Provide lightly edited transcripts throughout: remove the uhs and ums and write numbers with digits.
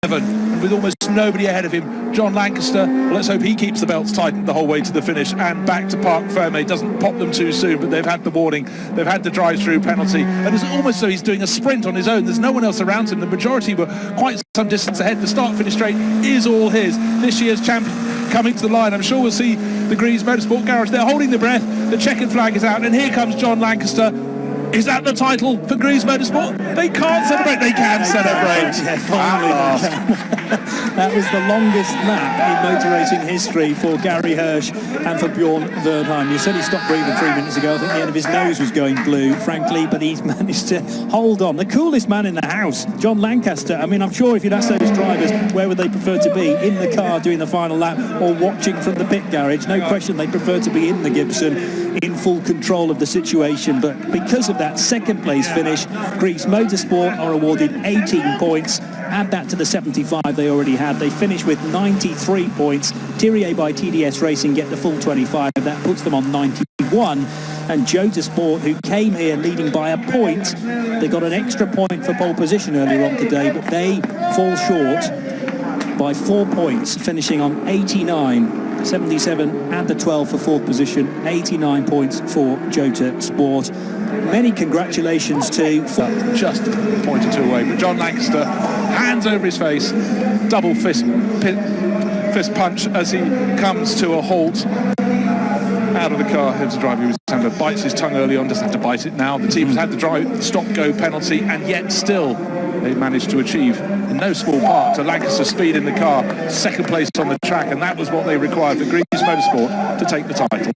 And with almost nobody ahead of him, John Lancaster, well, let's hope he keeps the belts tightened the whole way to the finish and back to Parc Ferme. Doesn't pop them too soon, but they've had the warning, they've had the drive-through penalty, and it's almost so he's doing a sprint on his own. There's no one else around him. The majority were quite some distance ahead. The start-finish straight is all his. This year's champion coming to the line. I'm sure we'll see the Greaves Motorsport Garage. They're holding their breath. The checkered flag is out, and here comes John Lancaster. Is that the title for Greaves Motorsport? They can't celebrate. They can celebrate. That was the longest lap in motor racing history for Gary Hirsch and for Bjorn Verdheim. You said he stopped breathing 3 minutes ago. I think the end of his nose was going blue, frankly, but he's managed to hold on. The coolest man in the house, John Lancaster. I mean, I'm sure if you'd asked those drivers where would they prefer to be, in the car doing the final lap or watching from the pit garage, no question they prefer to be in the Gibson in full control of the situation. But because of that second place finish, Greaves Motorsport are awarded 18 points. Add that to the 75 they already had. They finish with 93 points. Thierry by TDS Racing get the full 25. That puts them on 91. And JEDER Sport, who came here leading by a point, they got an extra point for pole position earlier on today, but they fall short by 4 points, finishing on 89. 77 and the 12 for fourth position, 89 points for JEDER Sport. Many congratulations to... Just a point or two away, but John Lancaster, hands over his face, double fist punch as he comes to a halt. Out of the car, heads the driver. He was having to bite his tongue early on, doesn't have to bite it now. The team has had the stop-go penalty, and yet still they managed to achieve, in no small part, to Lancaster's speed in the car, second place on the track, and that was what they required for Greaves Motorsport to take the title.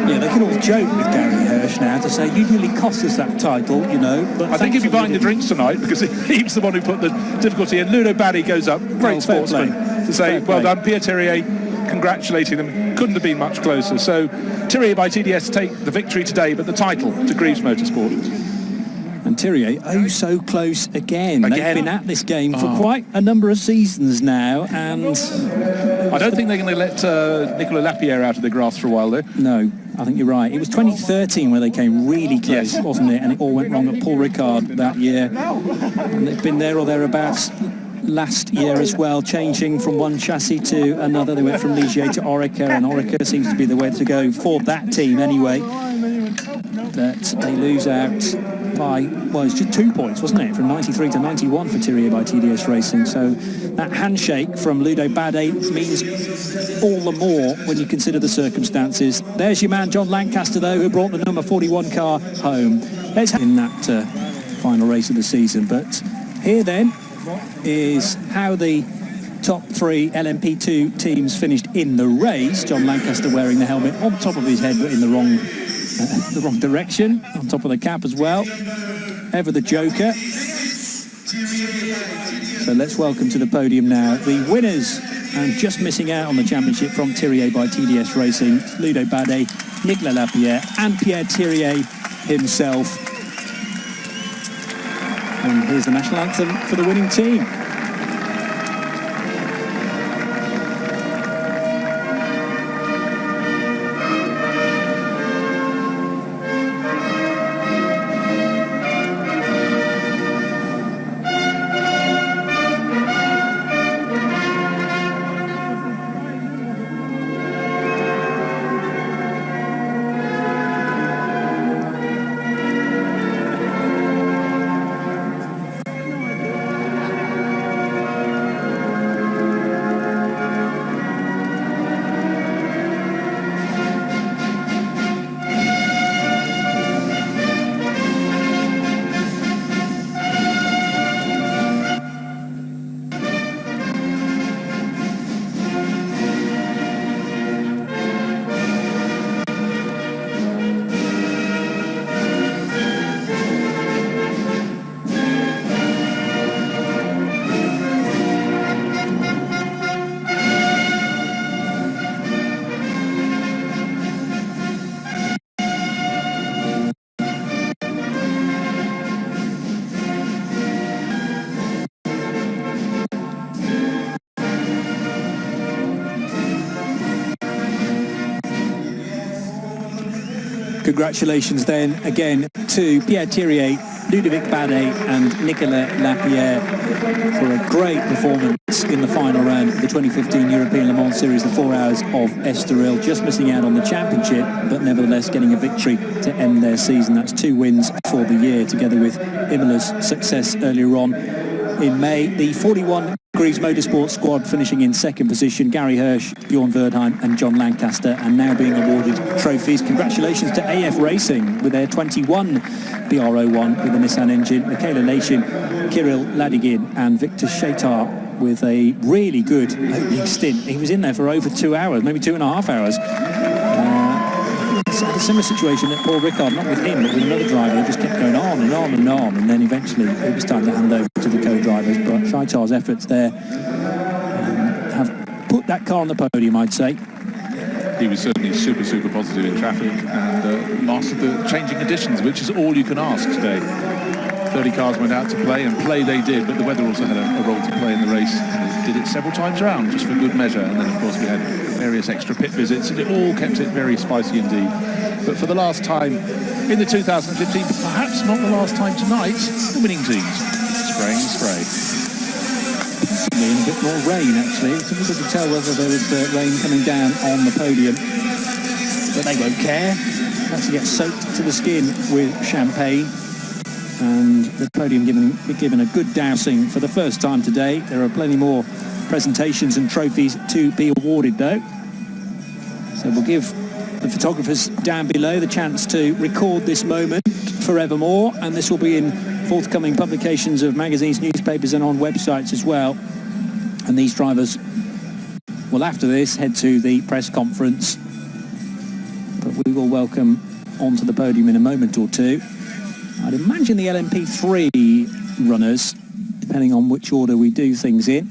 Yeah, they can all joke with Gary Hirsch now to say, you nearly cost us that title, you know. But I think if you're buying the drinks tonight, because he's the one who put the difficulty in. Ludo Baddy goes up, great sportsman, to say, well done, Pierre Thierry, congratulating them. Couldn't have been much closer. So Thierry by TDS take the victory today, but the title to Greaves Motorsport. And Thierry, oh so close again. They've been at this game for quite a number of seasons now, and I don't think they're going to let Nicolas Lapierre out of the grass for a while, though. No, I think you're right. It was 2013 where they came really close, wasn't it? And it all went wrong at Paul Ricard that year. And they've been there or thereabouts last year as well, changing from one chassis to another. They went from Ligier to Orica, and Orica seems to be the way to go for that team anyway. That they lose out by, well, it's just 2 points, wasn't it, from 93 to 91 for Thierry by TDS Racing. So that handshake from Ludo Badé means all the more when you consider the circumstances. There's your man John Lancaster, though, who brought the number 41 car home. Let's in that final race of the season. But here then is how the top three LMP2 teams finished in the race. John Lancaster wearing the helmet on top of his head, but in the wrong direction, on top of the cap as well. Ever the Joker. So let's welcome to the podium now the winners, and just missing out on the championship from Thierry by TDS Racing, Ludo Badé, Nicolas Lapierre and Pierre Thierry himself. And here's the national anthem for the winning team. Congratulations then again to Pierre Thierry Ludovic Badet and Nicolas Lapierre for a great performance in the final round of the 2015 European Le Mans Series, the 4 hours of Estoril, just missing out on the championship, but nevertheless getting a victory to end their season. That's 2 wins for the year, together with Imola's success earlier on in May. The 41 Degrees Motorsport squad finishing in second position, Gary Hirsch, Bjorn Verdheim and John Lancaster, and now being awarded trophies. Congratulations to AF Racing with their 21 BR01 with the Nissan engine, Michaela Leishin, Kirill Ladigin and Victor Shetar with a really good opening stint. He was in there for over 2 hours, maybe 2.5 hours. It's a similar situation at Paul Ricard, not with him, but with another driver who just kept going on and on and on, and then eventually it was time to hand over to the co-drivers. But Shaitar's efforts there have put that car on the podium, I'd say. He was certainly super positive in traffic and mastered the changing conditions, which is all you can ask today. 30 cars went out to play, and play they did, but the weather also had a role to play in the race. And did it several times around, just for good measure. And then, of course, we had various extra pit visits, and it all kept it very spicy indeed. But for the last time in the 2015, perhaps not the last time tonight, the winning teams spraying spray. Possibly in a bit more rain, actually. It's difficult to tell whether there was rain coming down on the podium, but they won't care. That's to get soaked to the skin with champagne. And the podium given a good dousing for the first time today. There are plenty more presentations and trophies to be awarded, though. So we'll give the photographers down below the chance to record this moment forevermore, and this will be in forthcoming publications of magazines, newspapers and on websites as well. And these drivers will, after this, head to the press conference, but we will welcome onto the podium in a moment or two, I'd imagine, the LMP3 runners, depending on which order we do things in.